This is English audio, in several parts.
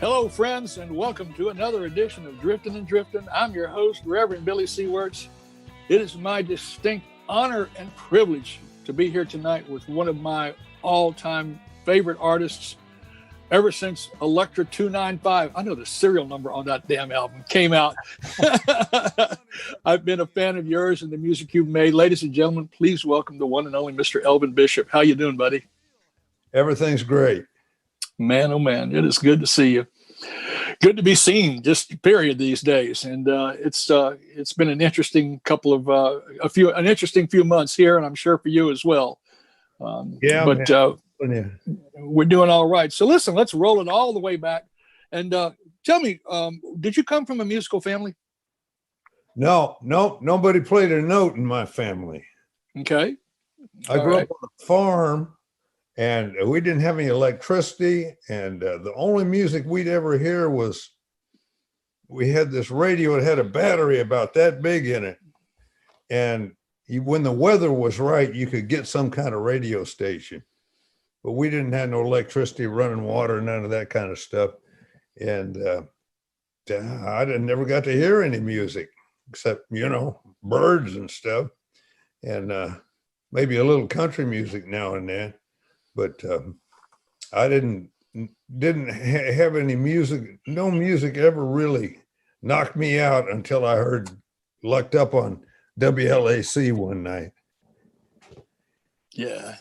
Hello, friends, and welcome to another edition of Driftin and Driftin. I'm your host, Reverend Billy C. Wirtz. It is my distinct honor and privilege to be here tonight with one of my all-time favorite artists ever since Electra 295. I know the serial number on that damn album came out. I've been a fan of yours and the music you've made. Ladies and gentlemen, please welcome the one and only Mr. Elvin Bishop. How you doing, buddy? Everything's great. Man, oh man, it is good to see you. Good to be seen, just period these days. And it's been an interesting couple of an interesting few months here, and I'm sure for you as well. We're doing all right. So listen, let's roll it all the way back. And tell me, did you come from a musical family? No, nobody played a note in my family. Okay. I grew up on a farm. And we didn't have any electricity. And the only music we'd ever hear was, we had this radio. It had a battery about that big in it. And when the weather was right, you could get some kind of radio station. But we didn't have no electricity, running water, none of that kind of stuff. And I never got to hear any music except, birds and stuff. And maybe a little country music now and then. But I didn't have any music. No music ever really knocked me out until I heard Lucked Up on WLAC one night. Yeah.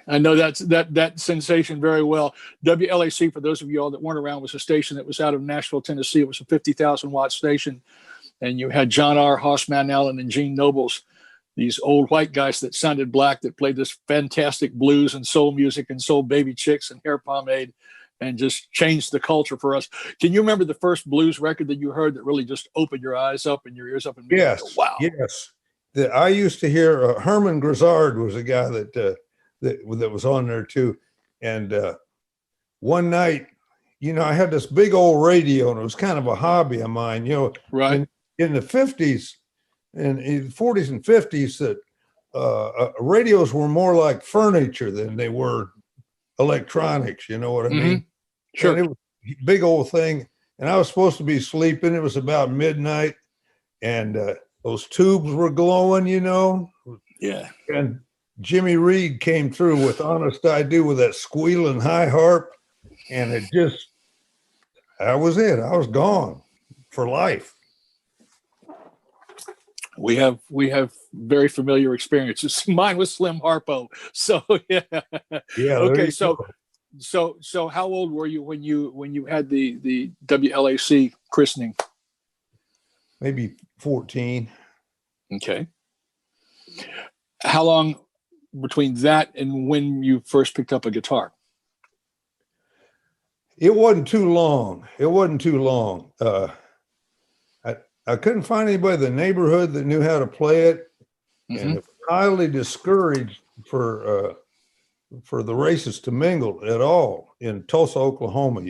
I know that sensation very well. WLAC, for those of you all that weren't around, was a station that was out of Nashville, Tennessee. It was a 50,000 watt station, and you had John R. Hossman Allen and Gene Nobles, these old white guys that sounded black, that played this fantastic blues and soul music and soul baby chicks and hair pomade, and just changed the culture for us. Can you remember the first blues record that you heard that really just opened your eyes up and your ears up? And yes, wow. Yes. I used to hear Herman Grizzard was a guy that was on there too. And one night, I had this big old radio, and it was kind of a hobby of mine, right. In the 50s. In the 40s and 50s, that radios were more like furniture than they were electronics. You know what I mean? Sure. And it was a big old thing. And I was supposed to be sleeping. It was about midnight, and those tubes were glowing, Yeah. And Jimmy Reed came through with Honest I Do with that squealing high harp. And that was it. I was gone for life. We have very familiar experiences. Mine was Slim Harpo. So yeah. Okay. So how old were you when you had the WLAC christening? Maybe 14. Okay. How long between that and when you first picked up a guitar? It wasn't too long. I couldn't find anybody in the neighborhood that knew how to play it, and it was highly discouraged for the races to mingle at all in Tulsa, Oklahoma.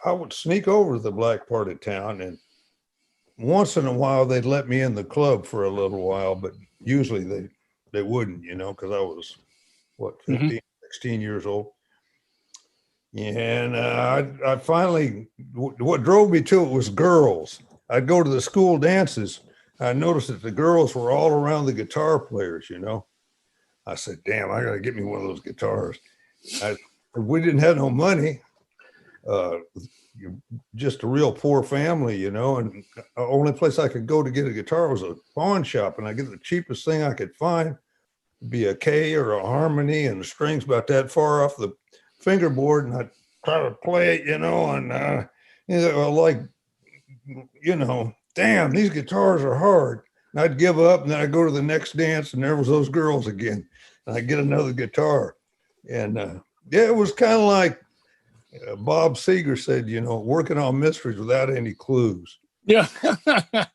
I would sneak over to the black part of town, and once in a while they'd let me in the club for a little while, but usually they wouldn't, because I was 15, 16 years old. And I finally, what drove me to it was girls. I'd go to the school dances. I noticed that the girls were all around the guitar players, I said, damn, I got to get me one of those guitars. We didn't have no money, just a real poor family, and the only place I could go to get a guitar was a pawn shop, and I get the cheapest thing I could find, be a K or a Harmony, and the strings about that far off the fingerboard, and I try to play it, damn, these guitars are hard. And I'd give up, and then I'd go to the next dance, and there was those girls again. And I'd get another guitar. And it was kind of like Bob Seger said, working on mysteries without any clues. Yeah. I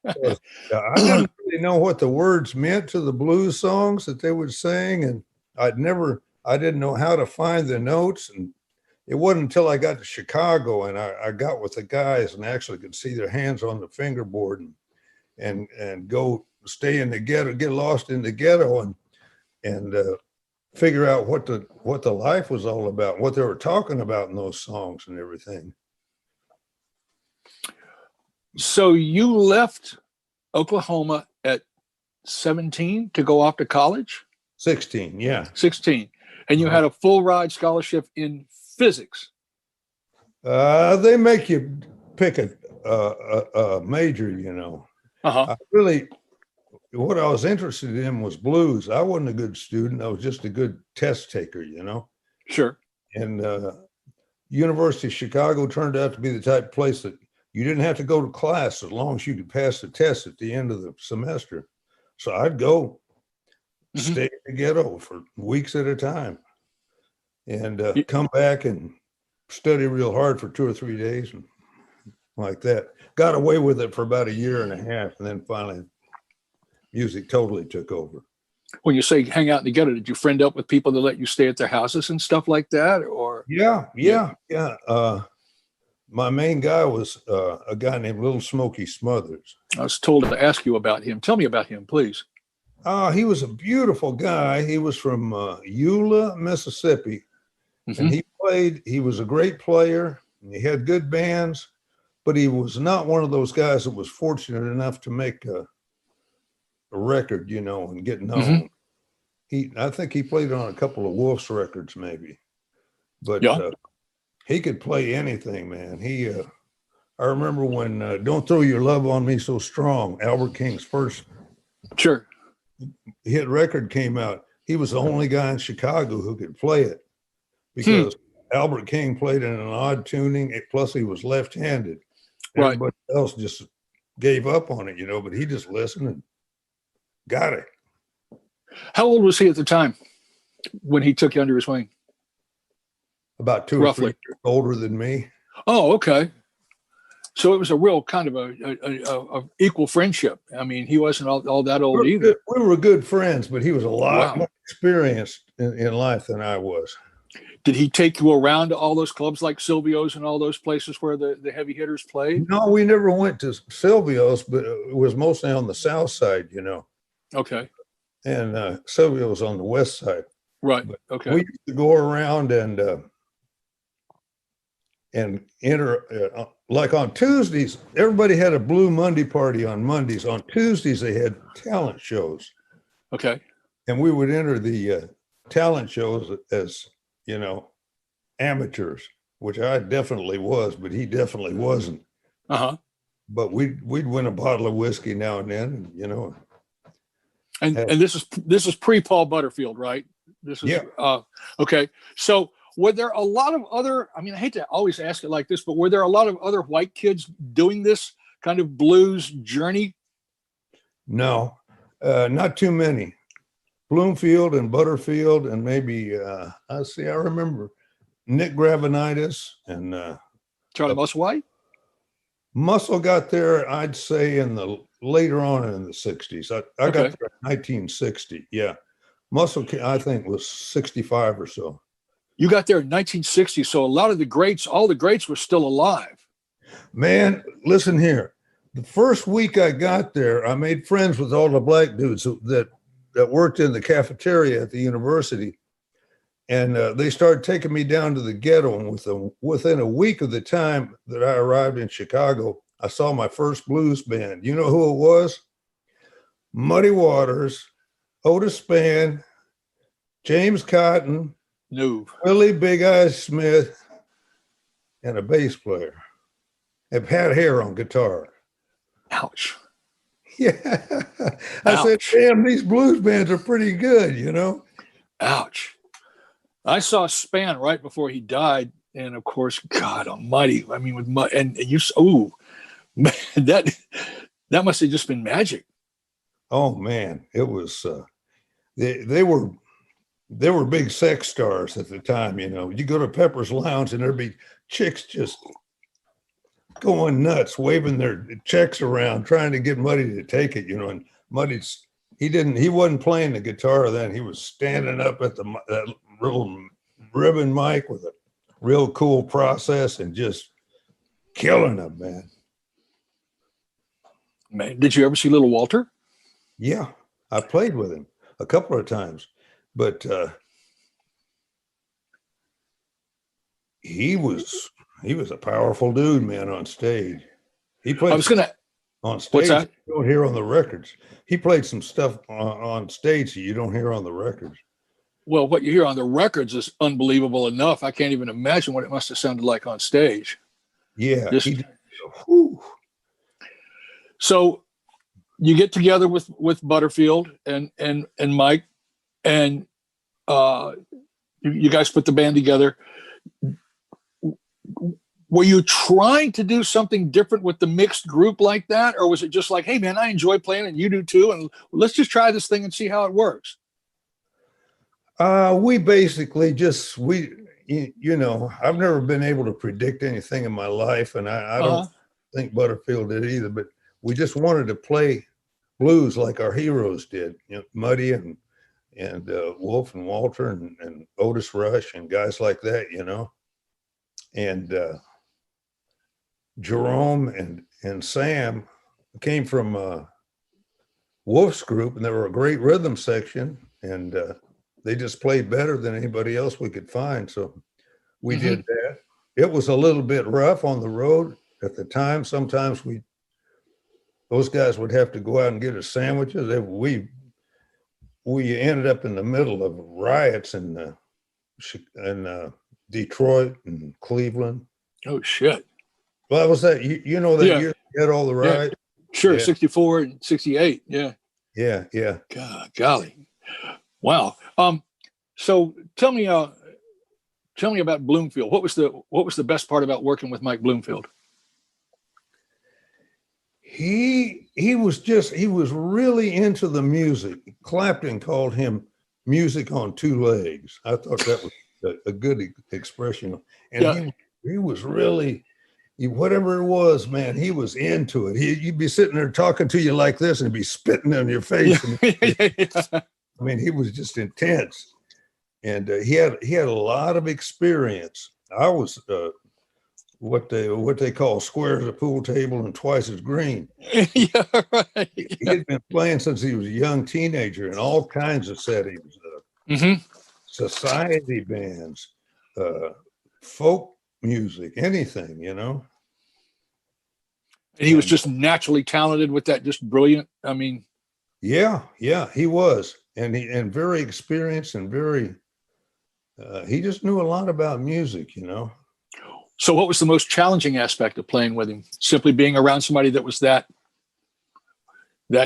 didn't really know what the words meant to the blues songs that they would sing, and I didn't know how to find the notes. And it wasn't until I got to Chicago and I got with the guys and actually could see their hands on the fingerboard and go stay in the ghetto, get lost in the ghetto and figure out what the life was all about, what they were talking about in those songs and everything. So you left Oklahoma at 17 to go off to college? 16, yeah. 16. And you had a full ride scholarship in physics. They make you pick a major, you know. Uh-huh. What I was interested in was blues. I wasn't a good student. I was just a good test taker, you know. Sure. And University of Chicago turned out to be the type of place that you didn't have to go to class as long as you could pass the test at the end of the semester. So I'd go stay at the ghetto for weeks at a time and come back and study real hard for 2 or 3 days and like that. Got away with it for about a year and a half, and then finally music totally took over. When you say hang out in the ghetto, did you friend up with people that let you stay at their houses and stuff like that? Or Yeah. My main guy was a guy named Little Smokey Smothers. I was told to ask you about him. Tell me about him, please. He was a beautiful guy. He was from Eula, Mississippi. And he was a great player. And he had good bands, but he was not one of those guys that was fortunate enough to make a record, you know, and get known. I think he played on a couple of Wolf's records maybe, but he could play anything, man. I remember when Don't Throw Your Love on Me So Strong, Albert King's first hit record came out. He was the only guy in Chicago who could play it because Albert King played in an odd tuning. Plus he was left-handed. Everybody else just gave up on it, you know, but he just listened and got it. How old was he at the time when he took you under his wing? About 2 or 3 years older than me. Oh, okay. So it was a real kind of a equal friendship. I mean, he wasn't all that old either. We were good friends, but he was a lot more experienced in life than I was. Did he take you around to all those clubs like Silvio's and all those places where the heavy hitters played? No, we never went to Silvio's, but it was mostly on the south side, you know. Okay. And Silvio's on the west side. Right. But okay. We used to go around and enter, like on Tuesdays, everybody had a Blue Monday party on Mondays. On Tuesdays, they had talent shows. Okay. And we would enter the talent shows as, you know, amateurs, which I definitely was, but he definitely wasn't. But we'd win a bottle of whiskey now and then, you know. And this is pre-Paul Butterfield, right? This is okay. So were there a lot of other, I mean, I hate to always ask it like this, but were there a lot of other white kids doing this kind of blues journey? No, not too many. Bloomfield and Butterfield and maybe, I remember Nick Gravenitis and Charlie Musselwhite? Muscle got there, I'd say, later on in the 60s. I got there in 1960. Yeah. Muscle, I think, was 65 or so. You got there in 1960. So a lot of the greats, all the greats were still alive. Man, listen here. The first week I got there, I made friends with all the black dudes that worked in the cafeteria at the university. And they started taking me down to the ghetto. And within a week of the time that I arrived in Chicago, I saw my first blues band. You know who it was? Muddy Waters, Otis Spann, James Cotton, Willie Big Eyes Smith, and a bass player. And Pat Hare on guitar. Ouch. Yeah. I said, damn, these blues bands are pretty good, you know? Ouch. I saw Spann right before he died. And of course, God almighty. I mean, man, that must have just been magic. Oh man, it was, they were big sex stars at the time, you know. You go to Pepper's Lounge and there'd be chicks just going nuts, waving their checks around, trying to get Muddy to take it, you know. And Muddy's, he wasn't playing the guitar then. He was standing up at that little ribbon mic with a real cool process and just killing them, man. Man, did you ever see Little Walter? Yeah, I played with him a couple of times, but he was a powerful dude, man, on stage. He played on stage. What's that? You don't hear on the records. He played some stuff on stage that you don't hear on the records. Well, what you hear on the records is unbelievable enough. I can't even imagine what it must have sounded like on stage. Yeah. So you get together with Butterfield and Mike, and you guys put the band together. Were you trying to do something different with the mixed group like that? Or was it just like, hey man, I enjoy playing and you do too, and let's just try this thing and see how it works? We basically just, you know, I've never been able to predict anything in my life, and I don't think Butterfield did either, but we just wanted to play blues like our heroes did, you know, Muddy and Wolf and Walter and Otis Rush and guys like that, you know. And Jerome and Sam came from Wolf's group, and they were a great rhythm section, and they just played better than anybody else we could find. So we did that. It was a little bit rough on the road at the time. Sometimes those guys would have to go out and get us sandwiches. We ended up in the middle of riots in Detroit and Cleveland. Oh shit! Well, that was that. You know that year you had all the riots. Yeah. Sure, 64 and 68. Yeah. Yeah. God, golly, wow. So tell me about Bloomfield. What was the best part about working with Mike Bloomfield? He was really into the music. Clapton called him music on two legs. I thought that was a good expression. And he was really, whatever it was, man, he was into it. You'd be sitting there talking to you like this and he'd be spitting in your face. I mean, he was just intense. And he had a lot of experience. I was what they call square as a pool table and twice as green. Yeah, right. He had been playing since he was a young teenager in all kinds of settings, society bands, folk music, anything, you know. And he was just naturally talented with that, just brilliant. I mean, yeah, he was, and very experienced and very. He just knew a lot about music, you know. So what was the most challenging aspect of playing with him? Simply being around somebody that was that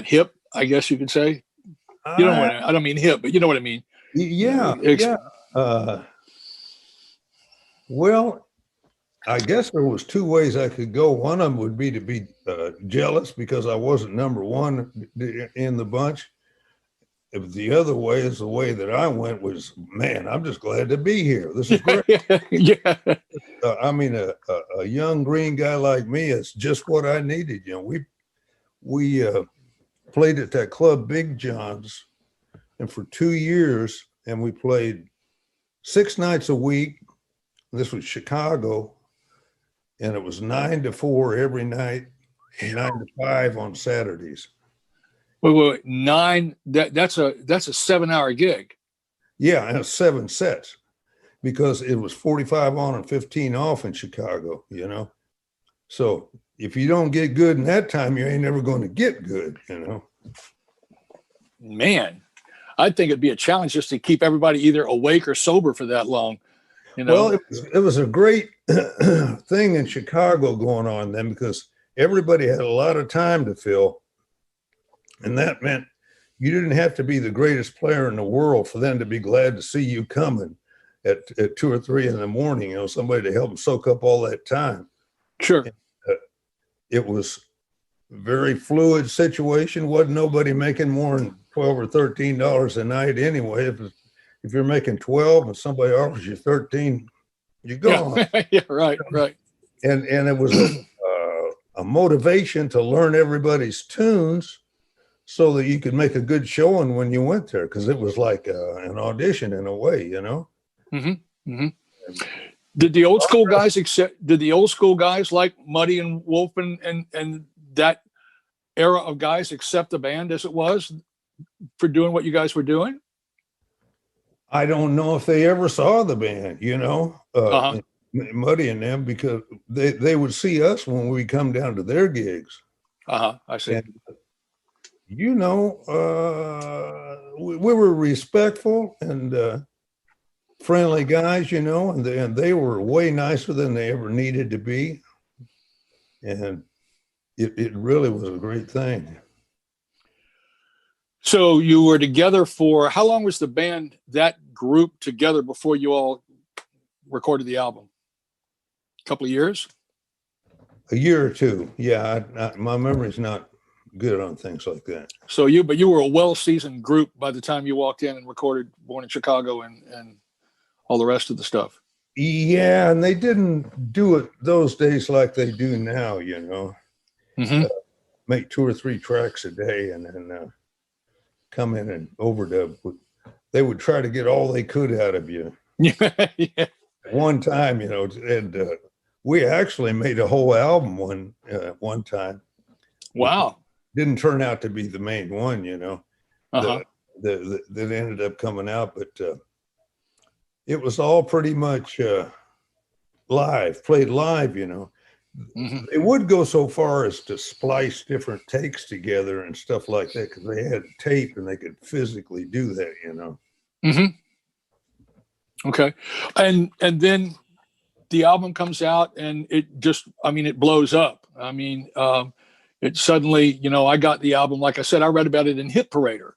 hip, I guess you could say. You know what I don't mean hip, but you know what I mean. Yeah. Well, I guess there was two ways I could go. One of them would be to be jealous because I wasn't number one in the bunch. The other way is the way that I went was, man, I'm just glad to be here. This is great. Yeah. I mean, a young green guy like me, it's just what I needed. You know, we played at that club, Big John's, and for 2 years, and we played 6 nights a week. This was Chicago, and it was 9 to 4 every night, and 9 to 5 on Saturdays. Wait, 9. That's a 7-hour gig. Yeah, and 7 sets, because it was 45 on and 15 off in Chicago, you know. So if you don't get good in that time, you ain't never going to get good, you know. Man, I think it'd be a challenge just to keep everybody either awake or sober for that long. You know? Well, it was a great thing in Chicago going on then, because everybody had a lot of time to fill. And that meant you didn't have to be the greatest player in the world for them to be glad to see you coming at 2 or 3 in the morning, you know, somebody to help them soak up all that time. Sure. And, it was a very fluid situation. Wasn't nobody making more than $12 or $13 a night anyway. If you're making 12 and somebody offers you 13, you're gone. Yeah, right. And it was a motivation to learn everybody's tunes, so that you could make a good showing when you went there, because it was like an audition in a way, you know. Did the old school guys Did the old school guys like Muddy and Wolf and that era of guys accept the band as it was for doing what you guys were doing? I don't know if they ever saw the band, you know. Muddy and them, because they would see us when we come down to their gigs. I see. And, you know, we were respectful and friendly guys, you know, and they were way nicer than they ever needed to be. And it really was a great thing. So you were together for, how long was the band, that group together before you all recorded the album? A couple of years? A year or two. Yeah. My memory's not good on things like that. So you were a well-seasoned group by the time you walked in and recorded Born in Chicago and all the rest of the stuff. Yeah. And they didn't do it those days like they do now, you know, make 2 or 3 tracks a day and then come in and overdub. They would try to get all they could out of you. Yeah. One time, you know, and we actually made a whole album one time. Wow. Didn't turn out to be the main one, you know, that ended up coming out, but it was all pretty much played live, you know. They would go so far as to splice different takes together and stuff like that because they had tape and they could physically do that, you know. Okay. And then the album comes out and it just, I mean, it blows up. I mean, it suddenly, you know, I got the album, like I said, I read about it in Hit Parader.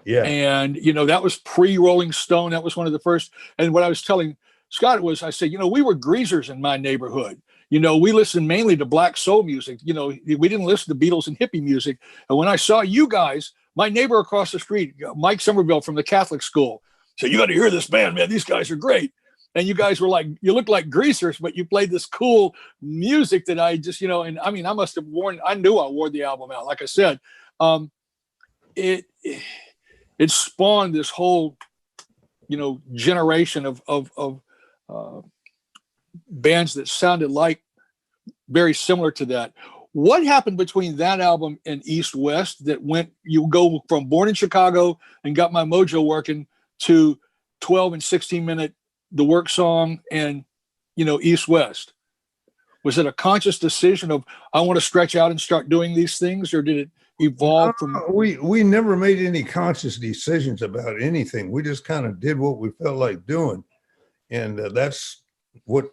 Yeah. And, you know, that was pre-Rolling Stone. That was one of the first. And what I was telling Scott was, I said, you know, we were greasers in my neighborhood. You know, we listened mainly to black soul music. You know, we didn't listen to Beatles and hippie music. And when I saw you guys, my neighbor across the street, Mike Somerville from the Catholic school, said, you got to hear this band, man. These guys are great. And you guys were like, you looked like greasers, but you played this cool music that I just, you know, and I mean, I must have I knew I wore the album out. Like I said, it spawned this whole, you know, generation of bands that sounded like very similar to that. What happened between that album and East West that went, you go from Born in Chicago and Got My Mojo Working to 12 and 16 minute, The Work Song and, you know, East West? Was it a conscious decision of, I want to stretch out and start doing these things, or did it evolve from? We never made any conscious decisions about anything. We just kind of did what we felt like doing. And that's what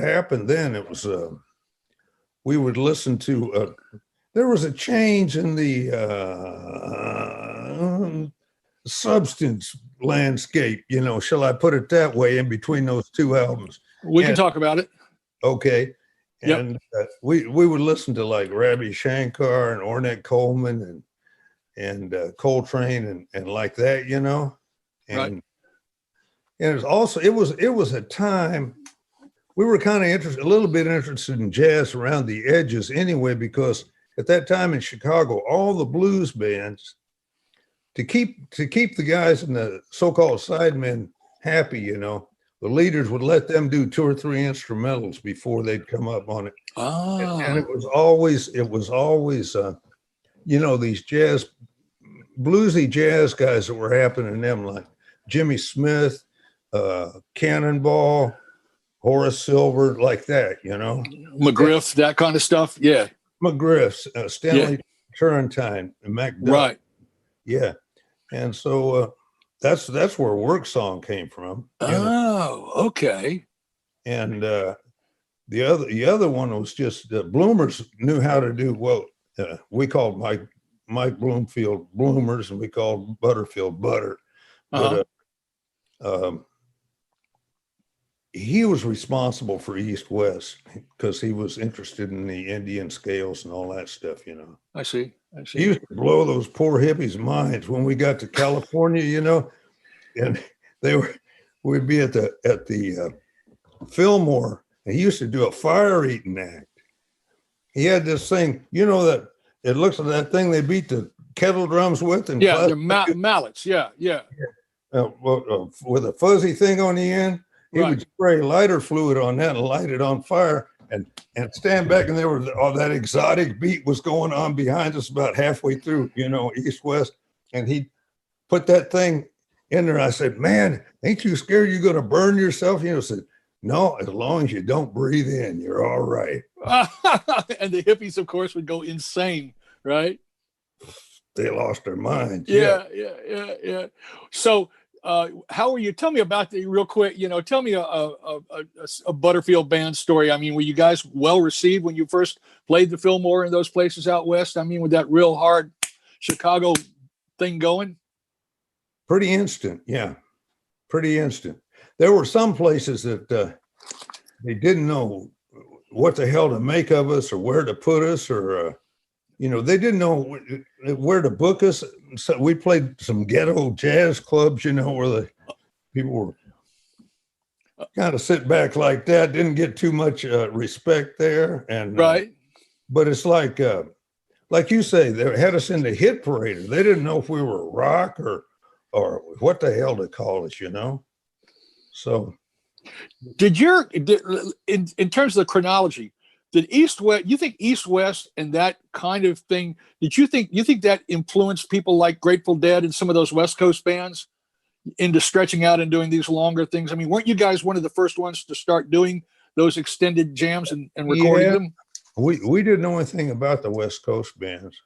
happened then. It was, we would listen to, there was a change in the substance landscape, you know, shall I put it that way, in between those two albums. We can talk about it. Okay. And we would listen to like Ravi Shankar and Ornette Coleman and Coltrane and like that, you know. And it was also, it was a time we were kind of a little bit interested in jazz around the edges anyway, because at that time in Chicago, all the blues bands, to keep the guys and the so-called sidemen happy, you know, the leaders would let them do 2 or 3 instrumentals before they'd come up on it. And it was always, you know, these bluesy jazz guys that were happening to them, like Jimmy Smith, Cannonball, Horace Silver, like that, you know. McGriff, that kind of stuff. Yeah. McGriff, Stanley Turrentine, and Mac Duff. Right. Yeah. And so that's where Work Song came from. Okay. And the other one was just Bloomers knew how to do what we called Mike Bloomfield Bloomers, and we called Butterfield Butter. But he was responsible for East West because he was interested in the Indian scales and all that stuff, you know. I see. He used to blow those poor hippies' minds when we got to California, you know, and we'd be at the Fillmore, and he used to do a fire eating act. He had this thing, you know, that it looks like that thing they beat the kettle drums with, and they're mallets. Yeah. With a fuzzy thing on the end. He would spray lighter fluid on that and light it on fire and stand back, and there was all that exotic beat was going on behind us about halfway through, you know, East West. And he put that thing in there. I said, man, ain't you scared you're going to burn yourself? You know, said, No, as long as you don't breathe in, you're all right. And the hippies, of course, would go insane, right? They lost their minds. Yeah. So, how were you? Tell me about the real quick. Tell me a Butterfield band story. I mean, were you guys well received when you first played the Fillmore and those places out west? I mean, with that real hard Chicago thing going? Pretty instant. Yeah. Pretty instant. There were some places that they didn't know what the hell to make of us or where to put us, or they didn't know where to book us. So we played some ghetto jazz clubs, where the people were kind of sit back like that, didn't get too much respect there. And right. But it's like you say, they had us in the hit parade. They didn't know if we were rock or what the hell to call us, So in terms of the chronology, did East-West, you think East-West and that kind of thing, you think that influenced people like Grateful Dead and some of those West Coast bands into stretching out and doing these longer things? I mean, weren't you guys one of the first ones to start doing those extended jams and recording them? We didn't know anything about the West Coast bands.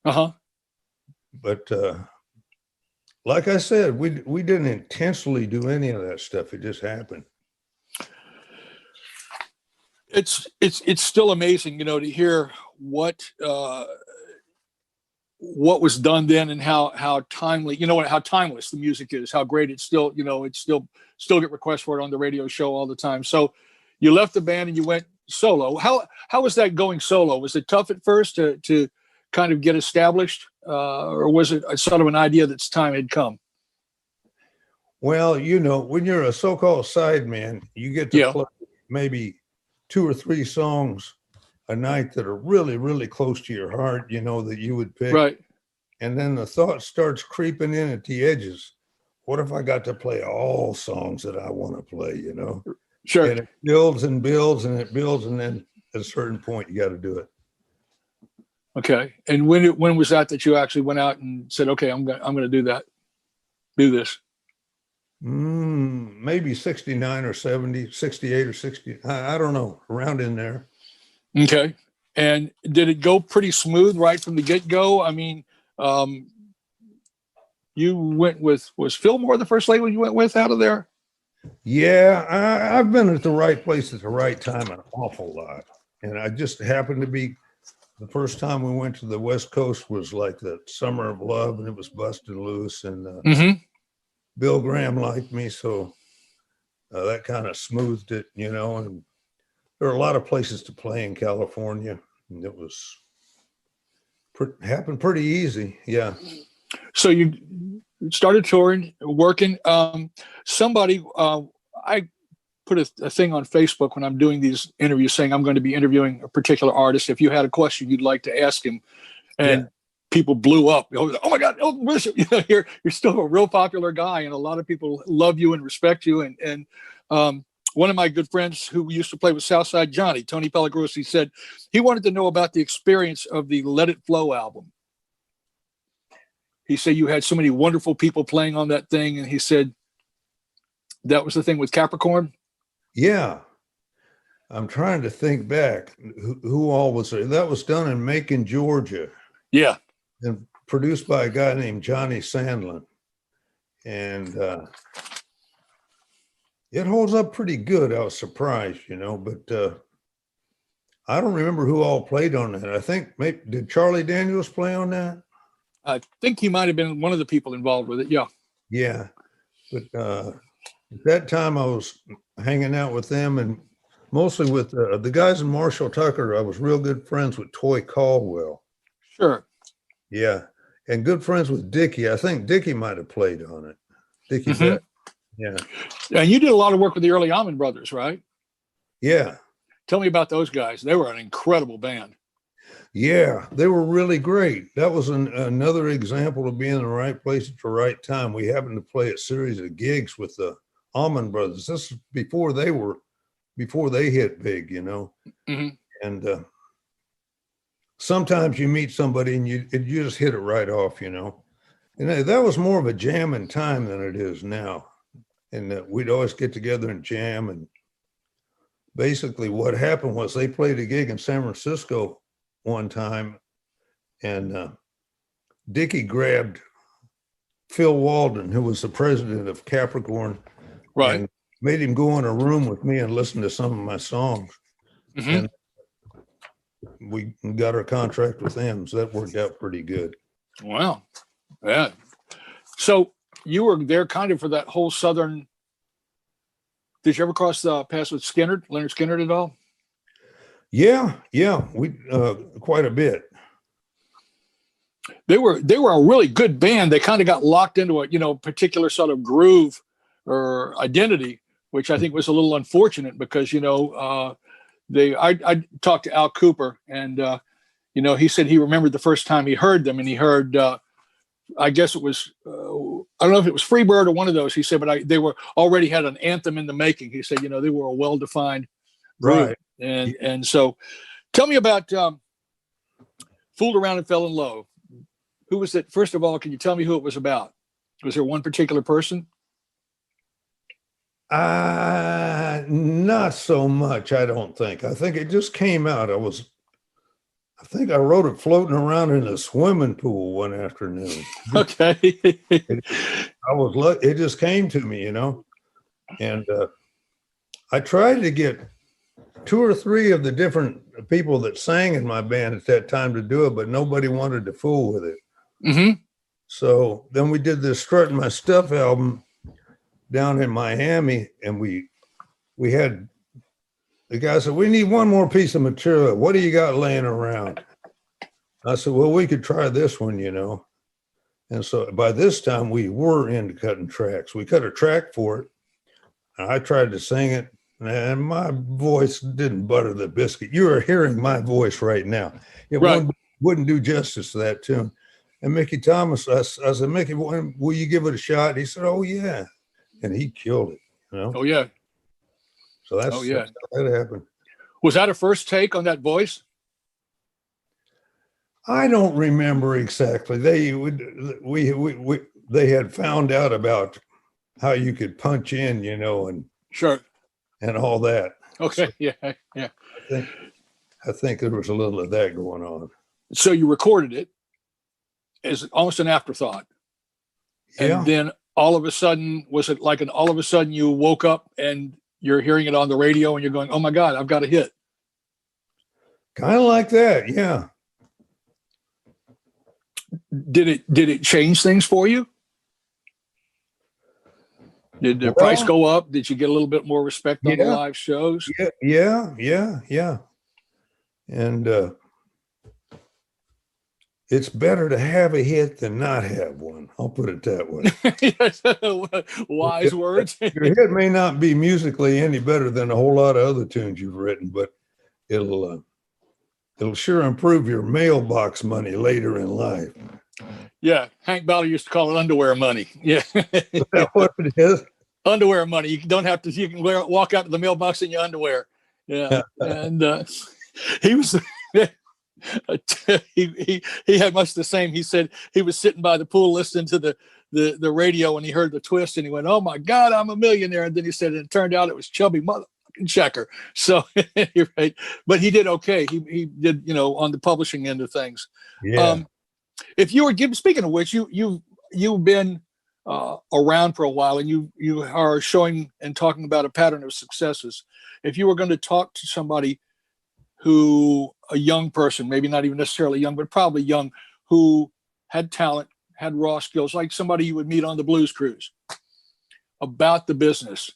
Uh-huh. But like I said, we didn't intentionally do any of that stuff. It just happened. It's still amazing, to hear what was done then and how timely, how timeless the music is, how great it's still, it's still get requests for it on the radio show all the time. So you left the band and you went solo. How was that going solo? Was it tough at first to kind of get established, or was it sort of an idea that's time had come? Well, when you're a so-called sideman, you get to play maybe 2 or 3 songs a night that are really, really close to your heart, that you would pick. Right. And then the thought starts creeping in at the edges. What if I got to play all songs that I want to play, Sure. And it builds and builds and it builds. And then at a certain point, you got to do it. Okay. And when was that you actually went out and said, okay, I'm going to do this? Maybe 69 or 70, 68 or 60. I don't know, around in there. Okay. And did it go pretty smooth right from the get-go? I mean, you went with, was Fillmore the first label you went with out of there? Yeah, I've been at the right place at the right time an awful lot. And I just happened to be, the first time we went to the West Coast was like the Summer of Love, and it was busted loose. And Bill Graham liked me, so that kind of smoothed it, and there are a lot of places to play in California, and it was happened pretty easy. Yeah. So you started touring, working. Somebody, I put a thing on Facebook when I'm doing these interviews saying I'm going to be interviewing a particular artist. If you had a question you'd like to ask him, and people blew up. Oh my God, Elvin Bishop! You're still a real popular guy, and a lot of people love you and respect you. And one of my good friends who used to play with Southside Johnny, Tony Pellegrossi, said he wanted to know about the experience of the Let It Flow album. He said you had so many wonderful people playing on that thing, and he said that was the thing with Capricorn. Yeah. I'm trying to think back who all was there. That was done in Macon, Georgia. Yeah. And produced by a guy named Johnny Sandlin. And it holds up pretty good. I was surprised, but I don't remember who all played on that. I think did Charlie Daniels play on that? I think he might have been one of the people involved with it. Yeah. Yeah. But at that time I was hanging out with them, and mostly with the guys in Marshall Tucker. I was real good friends with Toy Caldwell. Sure. Yeah. And good friends with Dickie. I think Dickie might have played on it. Dickie Beck. Yeah. And you did a lot of work with the early Allman Brothers, right? Yeah. Tell me about those guys. They were an incredible band. Yeah, they were really great. That was another example of being in the right place at the right time. We happened to play a series of gigs with the Allman Brothers. This is before they hit big, And sometimes you meet somebody and you just hit it right off, And that was more of a jamming time than it is now. And we'd always get together and jam, and basically what happened was they played a gig in San Francisco one time, and Dickie grabbed Phil Walden, who was the president of Capricorn, Right. and made him go in a room with me and listen to some of my songs. Mm-hmm. And we got our contract with them, so that worked out pretty good. Wow. Yeah. So you were there kind of for that whole Southern. Did you ever cross the paths with Leonard Skinner at all? Yeah, we quite a bit. They were a really good band. They kind of got locked into a particular sort of groove or identity, which I think was a little unfortunate because I talked to Al Cooper, and he said he remembered the first time he heard them, and he heard I guess it was I don't know if it was Freebird or one of those. He said, but they were already had an anthem in the making. He said, they were a well-defined group. Right. And so tell me about Fooled Around and Fell in Love. Who was it? First of all, can you tell me who it was about? Was there one particular person? Not so much, I don't think. I think it just came out. I think I wrote it floating around in a swimming pool one afternoon. Okay. It just came to me, and I tried to get 2 or 3 of the different people that sang in my band at that time to do it, but nobody wanted to fool with it. Mm-hmm. So then we did this Strutting My Stuff album down in Miami, and we had the guy said, we need one more piece of material. What do you got laying around? I said, well, we could try this one, And so by this time we were into cutting tracks. We cut a track for it. And I tried to sing it, and my voice didn't butter the biscuit. You are hearing my voice right now. It wouldn't do justice to that tune. And Mickey Thomas, I said, Mickey, will you give it a shot? He said, oh, yeah. And he killed it, Oh, yeah. So that's how that happened. Was that a first take on that voice? I don't remember exactly. They had found out about how you could punch in, and sure, and all that. Okay, so, yeah. I think there was a little of that going on. So you recorded it as almost an afterthought, and then all of a sudden, was it like all of a sudden you woke up and you're hearing it on the radio and you're going, oh my God, I've got a hit. Kind of like that. Yeah. Did it change things for you? Did the price go up? Did you get a little bit more respect on the live shows? Yeah. And it's better to have a hit than not have one. I'll put it that way. Wise words. Your hit may not be musically any better than a whole lot of other tunes you've written, but it'll sure improve your mailbox money later in life. Yeah, Hank Ballard used to call it underwear money. Yeah. Is that what it is? Underwear money. You can walk out to the mailbox in your underwear. Yeah. And he was he had much the same. He said he was sitting by the pool listening to the radio and he heard the twist and he went, oh my God, I'm a millionaire. And then he said, and it turned out it was Chubby motherfucking Checker. So right. But he did okay. He did, on the publishing end of things. Yeah. If you were speaking of which, you've been around for a while and you are showing and talking about a pattern of successes. If you were going to talk to somebody a young person, maybe not even necessarily young, but probably young, who had talent, had raw skills, like somebody you would meet on the Blues Cruise, about the business,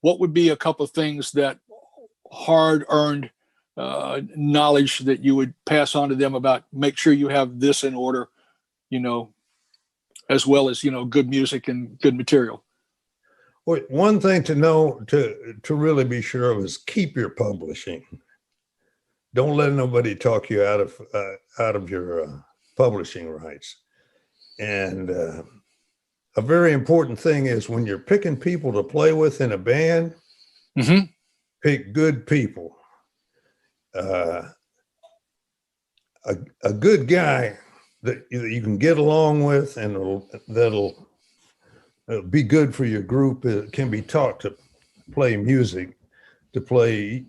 what would be a couple of things that hard-earned knowledge that you would pass on to them about, make sure you have this in order, as well as, good music and good material? Well, one thing to know, to really be sure of, is keep your publishing. Don't let nobody talk you out of your publishing rights. And a very important thing is when you're picking people to play with in a band, pick good people. A good guy that you can get along with and that'll be good for your group can be taught to play music. to play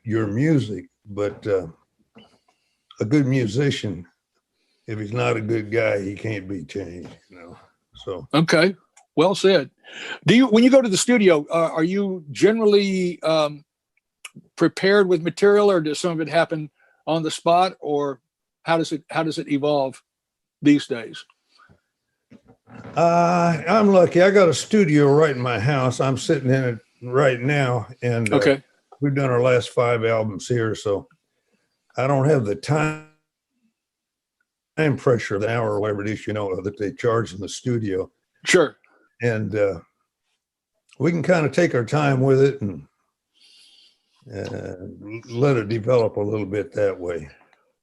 your music, but a good musician, if he's not a good guy, he can't be changed, you know. So okay, well said. When you go to the studio, are you generally prepared with material, or does some of it happen on the spot, or how does it evolve these days? I'm lucky. I got a studio right in my house. I'm sitting in it right now, and Okay. We've done our last 5 albums here, so I don't have the time pressure of an hour or whatever it is, you know, that they charge in the studio. Sure. And we can kind of take our time with it and let it develop a little bit that way.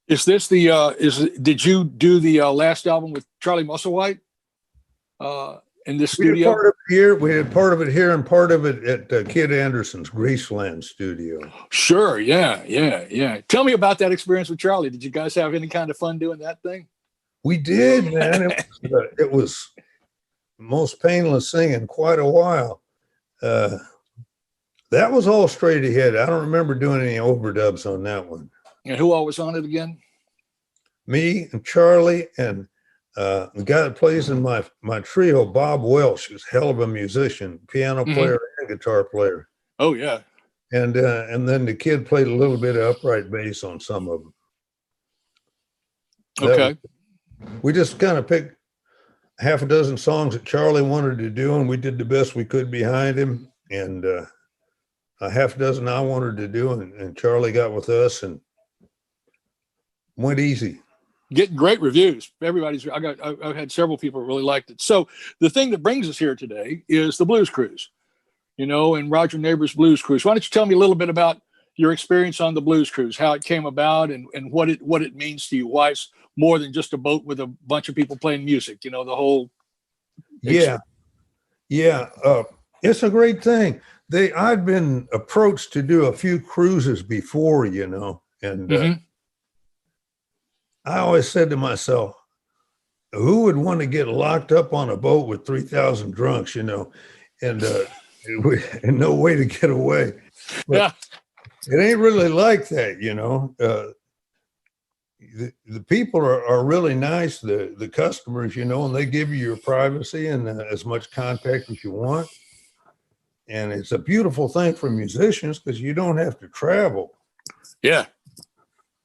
Is this did you do the last album with Charlie Musselwhite in this studio? Part of it here, we had part of it here and part of it at Kid Anderson's Graceland studio. Sure. Yeah. Tell me about that experience with Charlie. Did you guys have any kind of fun doing that thing? We did, man. It was the most painless thing in quite a while. That was all straight ahead. I don't remember doing any overdubs on that one. And who all was on it again? Me and Charlie and the guy that plays in my trio, Bob Welsh, who's a hell of a musician, piano player and guitar player. Oh yeah. And then the kid played a little bit of upright bass on some of them. Okay. We just kind of picked half a dozen songs that Charlie wanted to do, and we did the best we could behind him. And a half a dozen I wanted to do, and Charlie got with us and went easy. Getting great reviews. I've had several people who really liked it. So the thing that brings us here today is the Blues Cruise, you know, and Roger Neighbor's Blues Cruise. Why don't you tell me a little bit about your experience on the Blues Cruise, how it came about and what it means to you, why it's more than just a boat with a bunch of people playing music, you know, the whole. Yeah. It's a great thing. I'd been approached to do a few cruises before, you know, and I always said to myself, who would want to get locked up on a boat with 3,000 drunks, you know, and no way to get away. But yeah. It ain't really like that, you know. The people are really nice, the customers, you know, and they give you your privacy and as much contact as you want. And it's a beautiful thing for musicians because you don't have to travel. Yeah.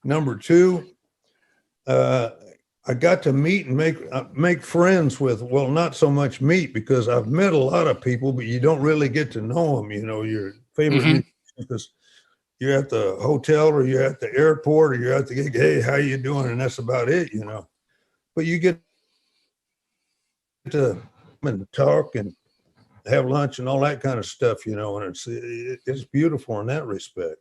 Number 2, I got to meet and make friends with, well, not so much meet because I've met a lot of people, but you don't really get to know them, you know, your favorite musicians, because you're at the hotel or you're at the airport or you're at the gig. Hey, how you doing? And that's about it, you know. But you get to talk and have lunch and all that kind of stuff, you know, and it's beautiful in that respect.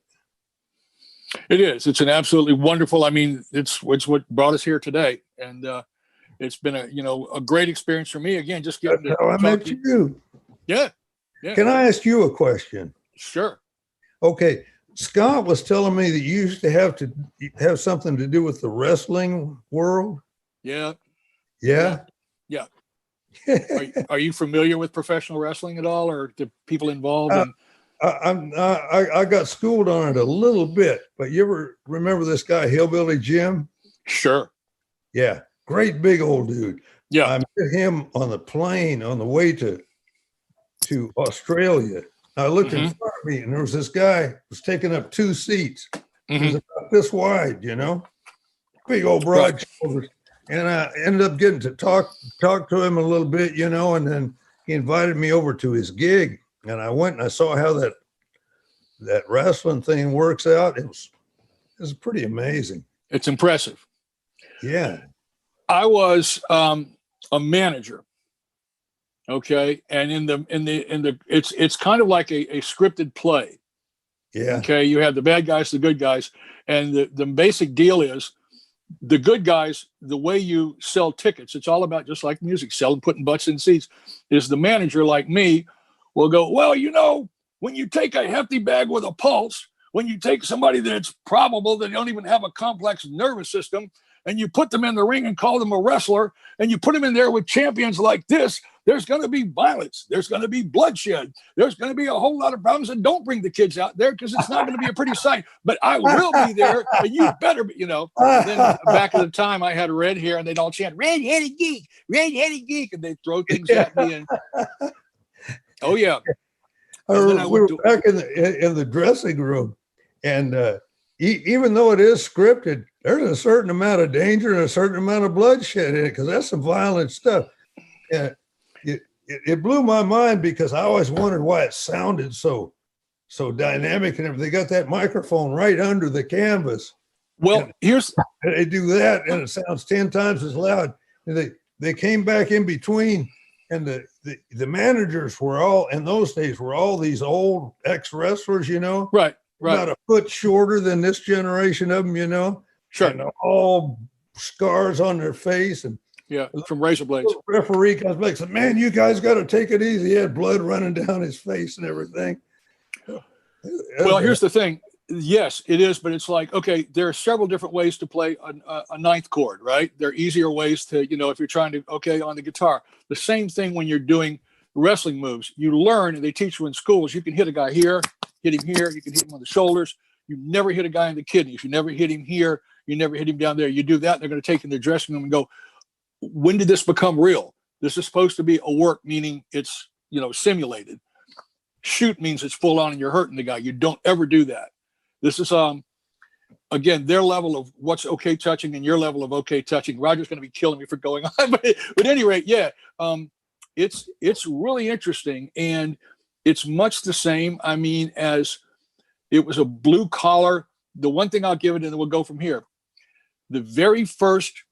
It is. It's an absolutely wonderful. I mean, it's what brought us here today, and it's been a great experience for me. Again, just getting to I met you. Yeah. Can I ask you a question? Sure. Okay. Scott was telling me that you used to have something to do with the wrestling world. Yeah. Yeah. Yeah. Are you familiar with professional wrestling at all, or the people involved? I got schooled on it a little bit, but you ever remember this guy, Hillbilly Jim? Sure. Yeah. Great big old dude. Yeah. I met him on the plane on the way to Australia. I looked in front of me and there was this guy who was taking up 2 seats. He was about this wide, you know, big old broad shoulders. And I ended up getting to talk to him a little bit, you know, and then he invited me over to his gig. And I went and I saw how that wrestling thing works out. It was pretty amazing. It's impressive. Yeah. I was a manager. Okay. And in the it's kind of like a scripted play. Yeah. Okay. You have the bad guys, the good guys. And the basic deal is the good guys, the way you sell tickets, it's all about just like music, selling, putting butts in seats, is the manager like me will go, well, you know, when you take a hefty bag with a pulse, when you take somebody that's probable that they don't even have a complex nervous system, and you put them in the ring and call them a wrestler, and you put them in there with champions like this, there's going to be violence. There's going to be bloodshed. There's going to be a whole lot of problems. And don't bring the kids out there because it's not going to be a pretty sight. But I will be there, and you better be, you know. And then back at the time, I had red hair, and they'd all chant, "Red-headed geek, red-headed geek," and they'd throw things at me. And oh yeah. We were back in the dressing room, and even though it is scripted, there's a certain amount of danger and a certain amount of bloodshed in it because that's some violent stuff. Yeah, it blew my mind because I always wondered why it sounded so dynamic, and if they got that microphone right under the canvas. Well, they do that, and it sounds 10 times as loud. And they came back in between. And the managers were all, in those days, were all these old ex-wrestlers, you know? Right. About a foot shorter than this generation of them, you know? Sure. And all scars on their face. And yeah, from razor blades. The referee comes back and said, "Man, you guys got to take it easy." He had blood running down his face and everything. Well, here's the thing. Yes, it is, but it's like, okay, there are several different ways to play a ninth chord, right? There are easier ways to, you know, if you're trying to, okay, on the guitar. The same thing when you're doing wrestling moves. You learn, and they teach you in schools, you can hit a guy here, hit him here, you can hit him on the shoulders. You never hit a guy in the kidneys. You never hit him here. You never hit him down there. You do that, they're going to take you in the dressing room and go, when did this become real? This is supposed to be a work, meaning it's, you know, simulated. Shoot means it's full on and you're hurting the guy. You don't ever do that. This is, again, their level of what's okay touching and your level of okay touching. Roger's going to be killing me for going on, but at any rate, yeah, it's really interesting, and it's much the same. I mean, as it was a blue collar. The one thing I'll give it, and then we'll go from here. The very first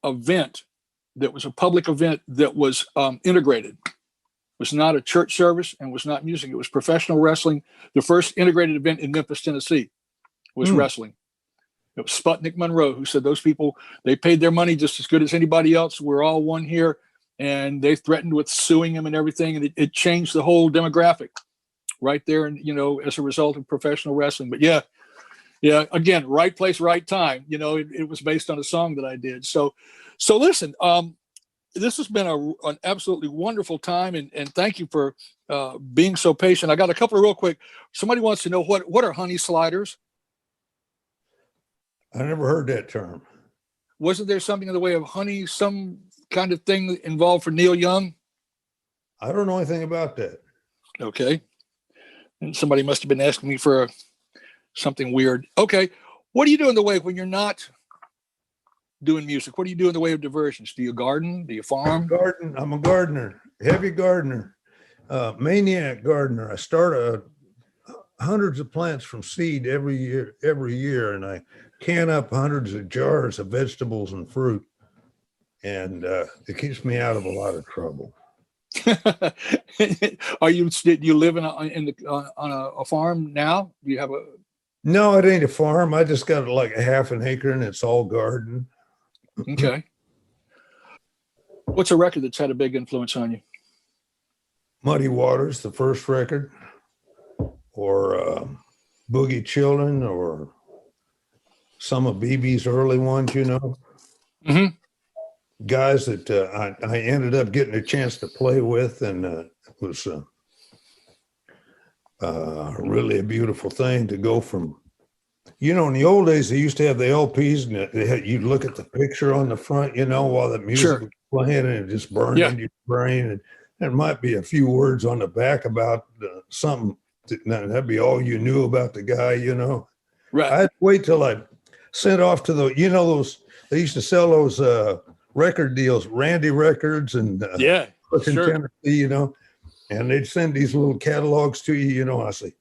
event that was a public event that was integrated was not a church service and was not music. It was professional wrestling. The first integrated event in Memphis, Tennessee was wrestling. It was Sputnik Monroe who said those people, they paid their money just as good as anybody else. We're all one here. And they threatened with suing him and everything. And it changed the whole demographic right there. And, you know, as a result of professional wrestling. But yeah, again, right place, right time. You know, it was based on a song that I did. So listen, this has been an absolutely wonderful time, and thank you for being so patient. I got a couple of real quick. Somebody wants to know what are honey sliders? I never heard that term. Wasn't there something in the way of honey, some kind of thing involved for Neil Young? I don't know anything about that. Okay, and somebody must have been asking me for something weird. Okay, what do you do in the way when you're not doing music? What do you do in the way of diversions? Do you garden? Do you farm? I'm a gardener, heavy gardener, maniac gardener. I start hundreds of plants from seed every year, and I can up hundreds of jars of vegetables and fruit, and it keeps me out of a lot of trouble. Do you live on a farm now? Do you have a? No, it ain't a farm. I just got like a half an acre, and it's all garden. Okay. What's a record that's had a big influence on you? Muddy Waters, the first record, or Boogie Children, or some of BB's early ones, you know. Mm-hmm. Guys that I ended up getting a chance to play with, and it was really a beautiful thing to go from, you know, in the old days, they used to have the LPs, and you'd look at the picture on the front, you know, while the music was playing, and it just burned into your brain. And there might be a few words on the back about something. That'd be all you knew about the guy, you know. Right. I'd wait till I sent off to the, you know, those, they used to sell those record deals, Randy Records and Tennessee, you know, and they'd send these little catalogs to you, you know. I say,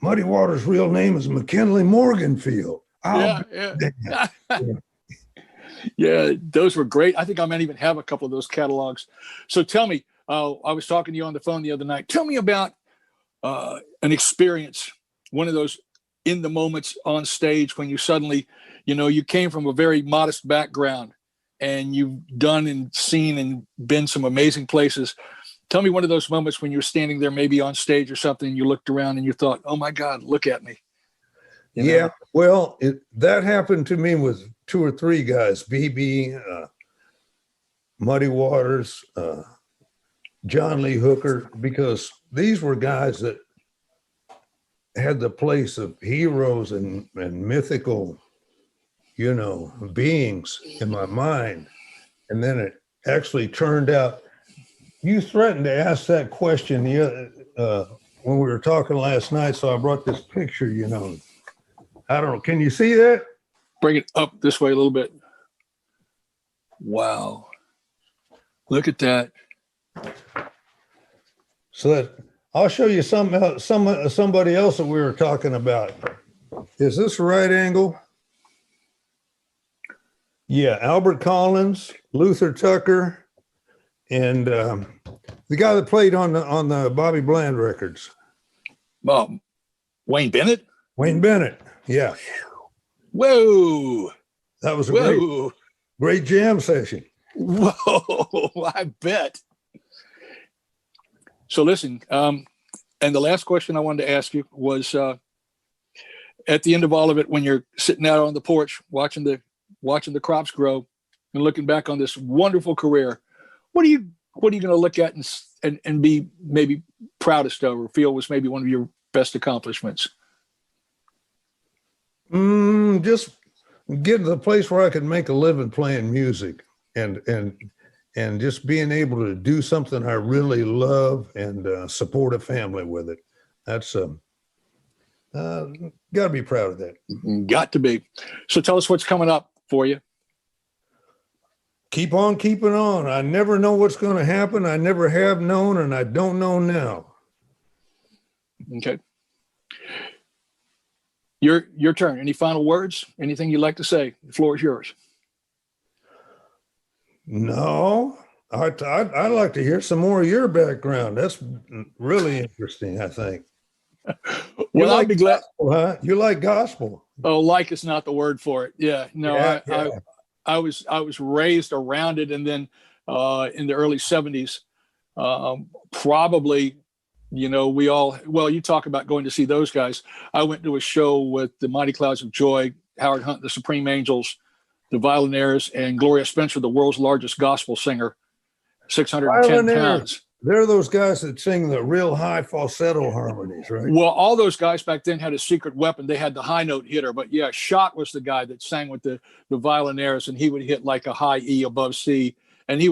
Muddy Waters' real name is McKinley Morganfield. Yeah, those were great. I think I might even have a couple of those catalogs. So tell me, I was talking to you on the phone the other night. Tell me about an experience, one of those in the moments on stage when you suddenly, you know, you came from a very modest background and you've done and seen and been some amazing places. Tell me one of those moments when you were standing there, maybe on stage or something, and you looked around and you thought, oh my God, look at me. You know? Yeah, well, that happened to me with 2 or 3 guys, BB, Muddy Waters, John Lee Hooker, because these were guys that had the place of heroes and mythical, beings in my mind. And then it actually turned out, you threatened to ask that question when we were talking last night. So I brought this picture, I don't know. Can you see that? Bring it up this way a little bit. Wow. Look at that. So that I'll show you somebody else that we were talking about. Is this right angle? Yeah, Albert Collins, Luther Tucker, and the guy that played on the Bobby Bland records. Wayne Bennett? Wayne Bennett, yeah. Whoa. That was a great jam session. Whoa, I bet. So listen, and the last question I wanted to ask you was, at the end of all of it, when you're sitting out on the porch watching the crops grow and looking back on this wonderful career, what are you going to look at and be maybe proudest of, or feel was maybe one of your best accomplishments? Just getting to the place where I could make a living playing music and just being able to do something I really love and support a family with it. That's got to be proud of that. Got to be. So tell us what's coming up for you. Keep on keeping on. I never know what's going to happen. I never have known, and I don't know now. Okay. Your turn. Any final words? Anything you'd like to say? The floor is yours. No, I'd like to hear some more of your background. That's really interesting, I think. Well, I'd be glad. Gospel, huh? You like gospel? Oh, like is not the word for it. Yeah, no, Yeah. I was raised around it, and then in the early 70s, probably, you talk about going to see those guys. I went to a show with the Mighty Clouds of Joy, Howard Hunt, the Supreme Angels, the Violinaires, and Gloria Spencer, the world's largest gospel singer, 610 pounds. They're those guys that sing the real high falsetto harmonies, right? Well, all those guys back then had a secret weapon. They had the high note hitter, but yeah, Schott was the guy that sang with the Violinaires, and he would hit like a high E above C, and they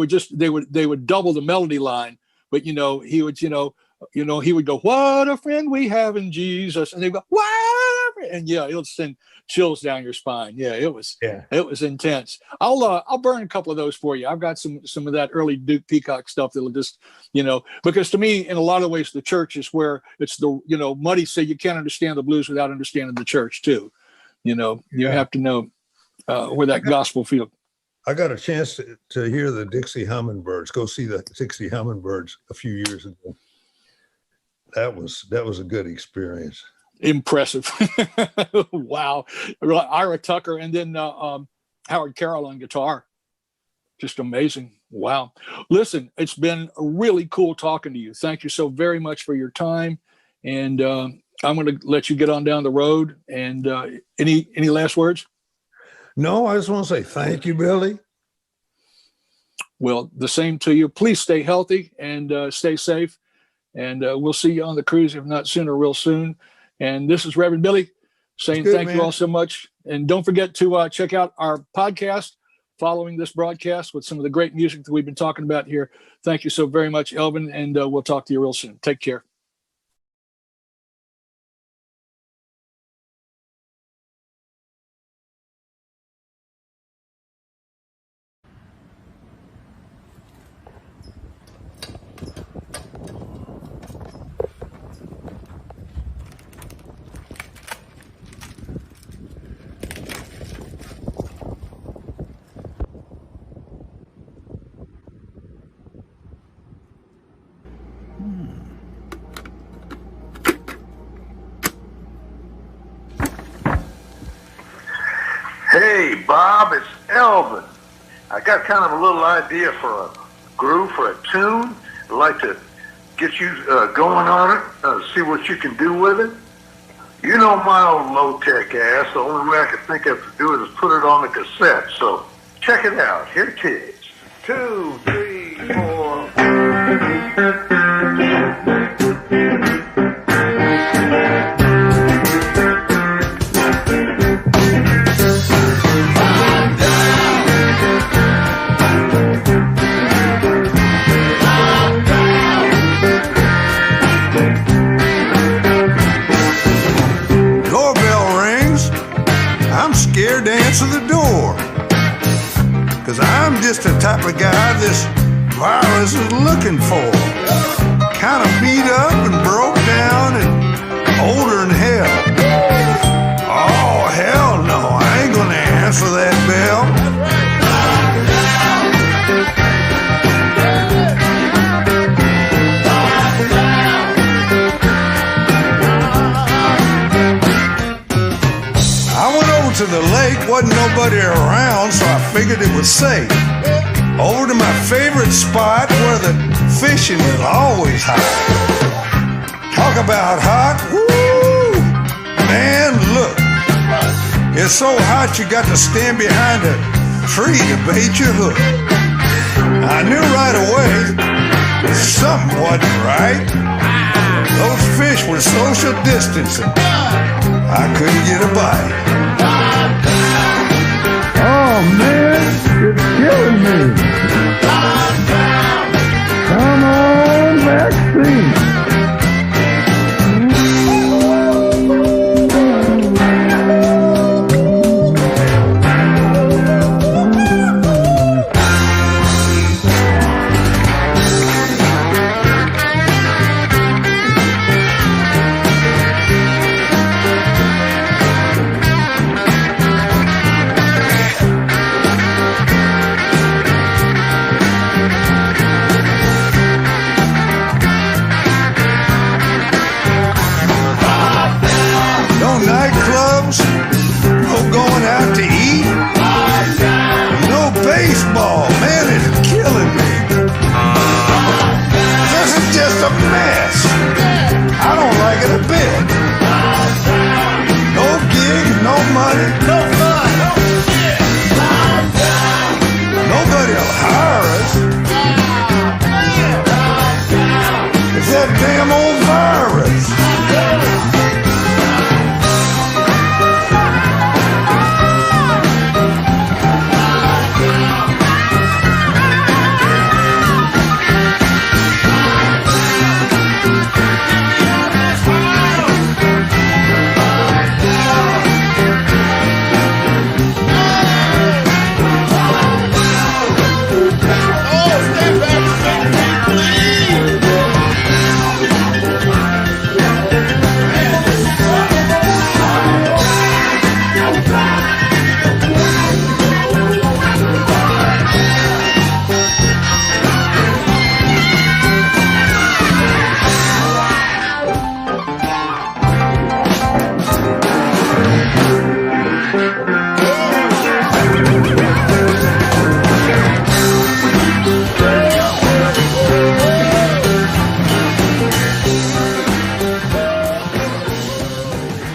would double the melody line, but he would he would go, "What a friend we have in Jesus," and they go, "What?" And yeah, it would send chills down your spine. Yeah, it was intense. I'll burn a couple of those for you. I've got some of that early Duke Peacock stuff that'll just, because to me, in a lot of ways, the church is where it's the, Muddy said you can't understand the blues without understanding the church too. You have to know where that gospel feel. I got a chance to hear the Dixie Hummingbirds, go see the Dixie Hummingbirds a few years ago. That was a good experience. Impressive. Wow. Ira Tucker, and then Howard Carroll on guitar. Just amazing. Wow. Listen, it's been really cool talking to you. Thank you so very much for your time. And I'm going to let you get on down the road. And any last words? No, I just want to say thank you, Billy. Well, the same to you. Please stay healthy and stay safe. And we'll see you on the cruise, if not sooner, real soon. And this is Reverend Billy saying thank you all so much. And don't forget to check out our podcast following this broadcast with some of the great music that we've been talking about here. Thank you so very much, Elvin. And we'll talk to you real soon. Take care. Hey, Bob, it's Elvin. I got kind of a little idea for a groove, for a tune. I'd like to get you going on it, see what you can do with it. You know my old low-tech ass. The only way I can think of to do it is put it on the cassette. So check it out. Here it is. 2, 3, 4. Scared to answer the door, 'cause I'm just the type of guy this virus is looking for. Kind of beat up and broke down and older than hell. Oh, hell no, I ain't gonna answer that bell. To the lake, wasn't nobody around, so I figured it was safe. Over to my favorite spot where the fishing is always hot. Talk about hot, woo! Man, look, it's so hot you got to stand behind a tree to bait your hook. I knew right away something wasn't right. Those fish were social distancing. I couldn't get a bite.